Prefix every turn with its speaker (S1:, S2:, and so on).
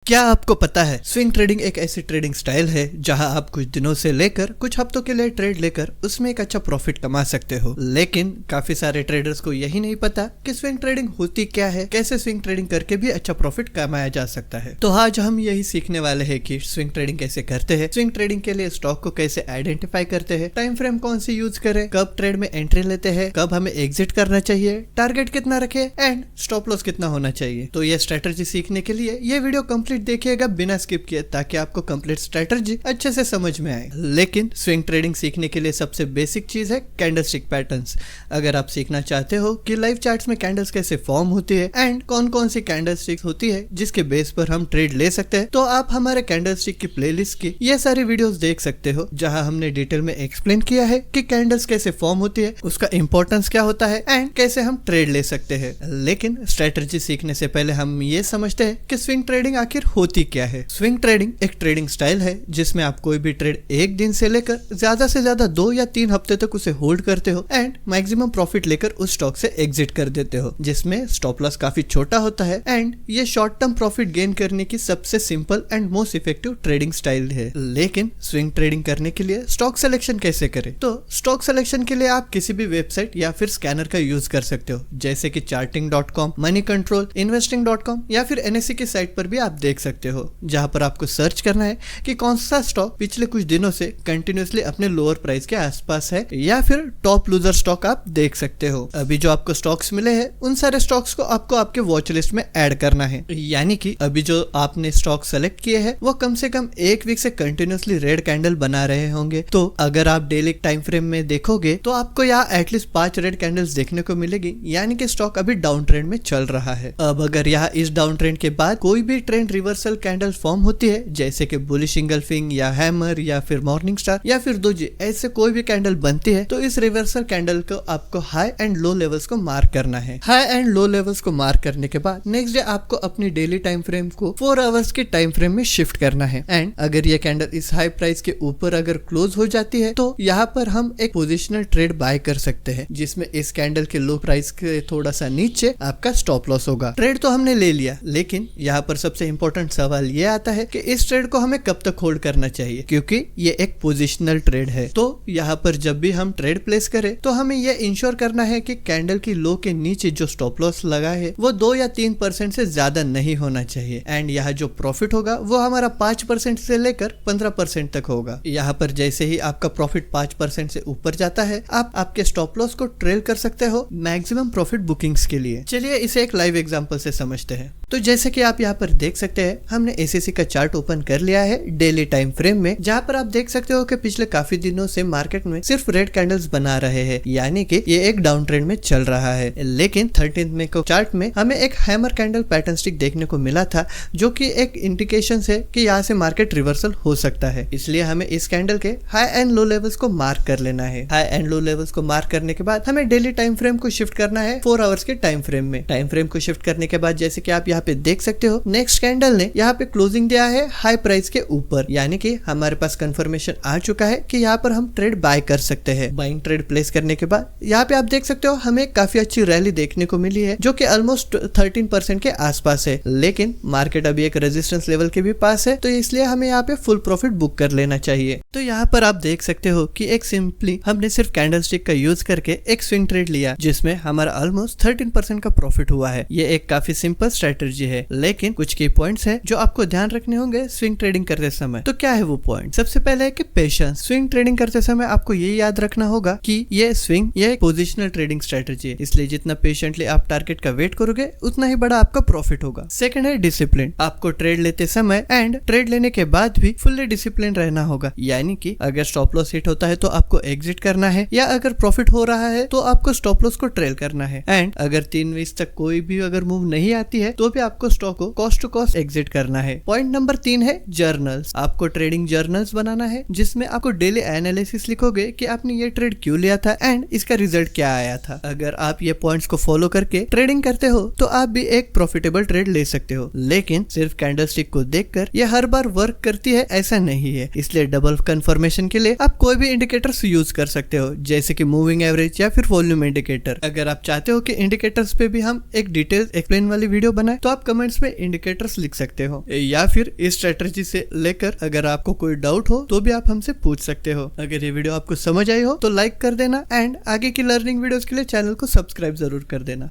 S1: क्या आपको पता है स्विंग ट्रेडिंग एक ऐसी ट्रेडिंग स्टाइल है जहां आप कुछ दिनों से लेकर कुछ हफ्तों के लिए ट्रेड लेकर उसमें एक अच्छा प्रॉफिट कमा सकते हो। लेकिन काफी सारे ट्रेडर्स को यही नहीं पता कि स्विंग ट्रेडिंग होती क्या है, कैसे स्विंग ट्रेडिंग करके भी अच्छा प्रॉफिट कमाया जा सकता है। तो आज हम यही सीखने वाले हैं कि स्विंग ट्रेडिंग कैसे करते हैं, स्विंग ट्रेडिंग के लिए स्टॉक को कैसे आइडेंटिफाई करते हैं, टाइम फ्रेम कौन सी यूज करें, कब ट्रेड में एंट्री लेते हैं, कब हमें एग्जिट करना चाहिए, टारगेट कितना रखे एंड स्टॉप लॉस कितना होना चाहिए। तो ये स्ट्रेटेजी सीखने के लिए ये वीडियो कंप्लीट देखिएगा बिना स्किप किए, ताकि आपको कंप्लीट स्ट्रेटेजी अच्छे से समझ में आए। लेकिन स्विंग ट्रेडिंग सीखने के लिए सबसे बेसिक चीज है कैंडलस्टिक पैटर्न्स। अगर आप सीखना चाहते हो कि लाइव चार्ट्स में कैंडल्स कैसे फॉर्म होती है एंड कौन कौन सी कैंडलस्टिक होती है जिसके बेस पर हम ट्रेड ले सकते हैं, तो आप हमारे कैंडलस्टिक की प्लेलिस्ट की ये सारी वीडियोस देख सकते हो, जहां हमने डिटेल में एक्सप्लेन किया है कि कैंडल्स कैसे फॉर्म होती है, उसका इंपॉर्टेंस क्या होता है एंड कैसे हम ट्रेड ले सकते हैं। लेकिन स्ट्रेटेजी सीखने से पहले हम ये समझते हैं कि स्विंग ट्रेडिंग आखिर होती क्या है। स्विंग ट्रेडिंग एक ट्रेडिंग स्टाइल है जिसमें आप कोई भी ट्रेड एक दिन से लेकर ज्यादा से ज्यादा 2 या 3 हफ्ते तक उसे होल्ड करते हो एंड मैक्सिमम प्रॉफिट लेकर उस स्टॉक से एग्जिट कर देते हो, जिसमें स्टॉप लॉस काफी छोटा होता है एंड ये शॉर्ट टर्म प्रॉफिट गेन करने की सबसे simple and most effective trading style है। लेकिन स्विंग ट्रेडिंग करने के लिए स्टॉक सिलेक्शन कैसे करें? तो स्टॉक सिलेक्शन के लिए आप किसी भी वेबसाइट या फिर स्कैनर का यूज कर सकते हो, जैसे कि charting.com, मनी कंट्रोल, investing.com या फिर NSE की साइट पर भी आप देख सकते हो, जहां पर आपको सर्च करना है कि कौन सा स्टॉक पिछले कुछ दिनों से कंटिन्यूअसली अपने लोअर प्राइस के आसपास है, या फिर टॉप लूजर स्टॉक आप देख सकते हो। अभी जो आपको स्टॉक्स मिले हैं उन सारे स्टॉक्स को आपको आपके वॉच लिस्ट में ऐड करना है, यानी कि अभी जो आपने स्टॉक सेलेक्ट किए हैं वो कम से कम 1 वीक से कंटिन्यूअसली रेड कैंडल बना रहे होंगे। तो अगर आप डेली टाइम फ्रेम में देखोगे तो आपको यहाँ एटलीस्ट 5 रेड कैंडल्स देखने को मिलेगी, यानी कि स्टॉक अभी डाउन ट्रेंड में चल रहा है। अब अगर यहाँ इस डाउन ट्रेंड के बाद कोई भी ट्रेंड रिवर्सल कैंडल फॉर्म होती है, जैसे कि बुलिश इंगल्फिंग या हैमर या फिर मॉर्निंग स्टार या फिर दोजी, ऐसे कोई भी कैंडल बनती है, तो इस रिवर्सल कैंडल को आपको हाई एंड लो लेवल्स को मार्क करना है। हाई एंड लो लेवल्स को मार्क करने के बाद नेक्स्ट डे आपको अपनी डेली टाइम फ्रेम को 4 आवर्स के टाइम फ्रेम में शिफ्ट करना है एंड अगर ये कैंडल इस हाई प्राइस के ऊपर अगर क्लोज हो जाती है तो यहाँ पर हम एक पोजिशनल ट्रेड बाय कर सकते हैं, जिसमें इस कैंडल के लो प्राइस के थोड़ा सा नीचे आपका स्टॉप लॉस होगा। ट्रेड तो हमने ले लिया, लेकिन यहाँ पर सबसे इंपॉर्टेंट सवाल ये आता है कि इस ट्रेड को हमें कब तक होल्ड करना चाहिए, क्योंकि ये एक पोजिशनल ट्रेड है। तो यहाँ पर जब भी हम ट्रेड प्लेस करें तो हमें ये इंश्योर करना है कि कैंडल की लो के नीचे जो स्टॉप लॉस लगा है वो 2 या 3% से ज्यादा नहीं होना चाहिए एंड यहाँ जो प्रॉफिट होगा वो हमारा 5% से लेकर 15% तक होगा। यहाँ पर जैसे ही आपका प्रॉफिट 5% से ऊपर जाता है, आप आपके स्टॉप लॉस को ट्रेल कर सकते हो मैक्सिमम प्रॉफिट बुकिंग्स के लिए। चलिए इसे एक लाइव एग्जांपल से समझते हैं। तो जैसे कि आप यहाँ पर देख सकते हैं, हमने एसीसी का चार्ट ओपन कर लिया है डेली टाइम फ्रेम में, जहाँ पर आप देख सकते हो कि पिछले काफी दिनों से मार्केट में सिर्फ रेड कैंडल्स बना रहे हैं, यानी कि ये एक डाउन ट्रेंड में चल रहा है। लेकिन 13 मई को चार्ट में हमें एक हैमर कैंडल पैटर्न स्टिक देखने को मिला था, जो कि एक इंडिकेशन है कि यहाँ से मार्केट रिवर्सल हो सकता है। इसलिए हमें इस कैंडल के हाई एंड लो लेवल्स को मार्क कर लेना है। हाई एंड लो लेवल्स को मार्क करने के बाद हमें डेली टाइम फ्रेम को शिफ्ट करना है 4 आवर्स के टाइम फ्रेम में। टाइम फ्रेम को शिफ्ट करने के बाद जैसे कि आप यहाँ पे देख सकते हो, नेक्स्ट कैंडल ने यहाँ पे क्लोजिंग दिया है हाई प्राइस के ऊपर, यानी कि हमारे पास कंफर्मेशन आ चुका है कि यहाँ पर हम ट्रेड बाय कर सकते हैं। बाइंग ट्रेड प्लेस करने के बाद यहाँ पे आप देख सकते हो हमें काफी अच्छी रैली देखने को मिली है, जो कि ऑलमोस्ट 13% के आसपास है। लेकिन मार्केट अभी एक रेजिस्टेंस लेवल के भी पास है, तो इसलिए हमें यहाँ पे फुल प्रॉफिट बुक कर लेना चाहिए। तो यहाँ पर आप देख सकते हो कि एक सिंपली हमने सिर्फ कैंडलस्टिक का यूज करके एक स्विंग ट्रेड लिया, जिसमें हमारा ऑलमोस्ट 13% का प्रॉफिट हुआ है। ये एक काफी सिंपल स्ट्रेटेजी है, लेकिन कुछ की पॉइंट्स है जो आपको ध्यान रखने होंगे स्विंग ट्रेडिंग करते समय। तो क्या है वो पॉइंट? सबसे पहले है कि पेशेंस। स्विंग ट्रेडिंग करते समय आपको ये याद रखना होगा कि ये स्विंग ये एक पोजिशनल ट्रेडिंग स्ट्रेटेजी है, इसलिए जितना पेशेंटली आप टारगेट का वेट करोगे उतना ही बड़ा आपका प्रॉफिट होगा। सेकंड है डिसिप्लिन। आपको ट्रेड लेते समय एंड ट्रेड लेने के बाद भी फुल्ली डिसिप्लिन रहना होगा, यानी कि अगर स्टॉप लॉस हिट होता है तो आपको एग्जिट करना है, या अगर प्रॉफिट हो रहा है तो आपको स्टॉप लॉस को ट्रेल करना है एंड अगर 3 वीक तक कोई भी अगर मूव नहीं आती है तो भी आपको स्टॉक को कॉस्ट टू कॉस्ट एग्जिट करना है। पॉइंट नंबर 3 है जर्नल्स। आपको ट्रेडिंग जर्नल्स बनाना है, जिसमें आपको डेली एनालिसिस लिखोगे कि आपने ये ट्रेड क्यों लिया था एंड इसका रिजल्ट क्या आया था। अगर आप ये पॉइंट्स को फॉलो करके ट्रेडिंग करते हो तो आप भी एक प्रॉफिटेबल ट्रेड ले सकते हो। लेकिन सिर्फ कैंडलस्टिक को देखकर ये हर बार वर्क करती है ऐसा नहीं है, इसलिए डबल कंफर्मेशन के लिए आप कोई भी इंडिकेटर्स यूज कर सकते हो, जैसे कि मूविंग एवरेज या फिर वॉल्यूम इंडिकेटर। अगर आप चाहते हो कि इंडिकेटर्स पे भी हम एक डिटेल एक्सप्लेन वाली वीडियो बनाए, तो आप कमेंट्स में इंडिकेटर्स लिख सकते हो, या फिर इस स्ट्रेटजी से लेकर अगर आपको कोई डाउट हो तो भी आप हमसे पूछ सकते हो। अगर ये वीडियो आपको समझ आई हो तो लाइक कर देना एंड आगे की लर्निंग वीडियोस के लिए चैनल को सब्सक्राइब जरूर कर देना।